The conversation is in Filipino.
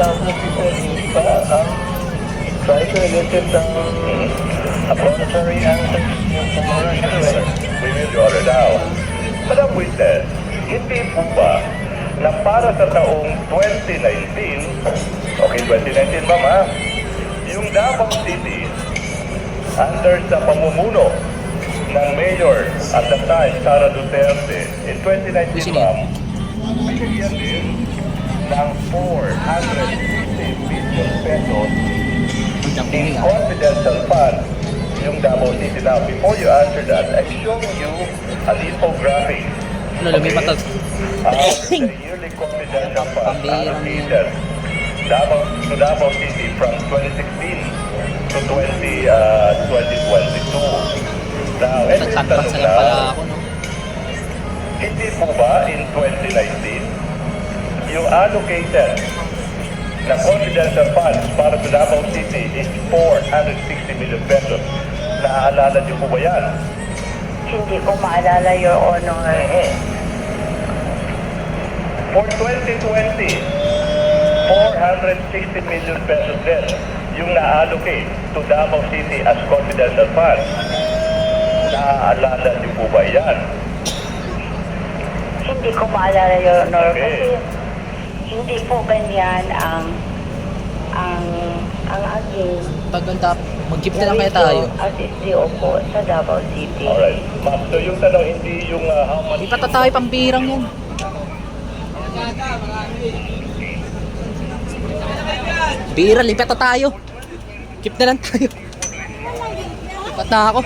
Councilor Peter, hindi pa try to elicit a voluntary answer yung pumara. We will order now. Madam Witness, hindi po ba na para sa taong 2019, okay, 2019 ma'am ha, yung Davao City, under sa pamumuno ng Mayor at the time, Sara Duterte, in 2019 ma'am, binigyan din ng 450 million pesos in confidential funds yung Davao City. Now, before you answer that, I'm showing you an infographic. Ano, lumipat ang... The yearly confidential funds allocated to Davao City from 2016 to 2022. Now, ito yung Nagkanpas tanong na lang pala na, ako, no? hindi po ba in 2019, yung allocated na confidential funds para sa Davao City is 460 million pesos. Naaalala niyo po ba yan? Hindi ko maalala, Your Honor. For 2020, 460 million pesos din yung na-allocate to Davao City as confidential funds. Naaalala niyo po ba yan? Hindi ko maalala, Your Honor. Okay. Kasi hindi po ganyan ang aking Pagkanta, mag-keep na lang kaya tayo. as SDO po sa Davao City. Alright. Ma'am, so yung tanong, hindi yung how much... Di pa tayo pambirang yan. Bira, lipat na tayo. Keep na lang tayo. Lipat na ako.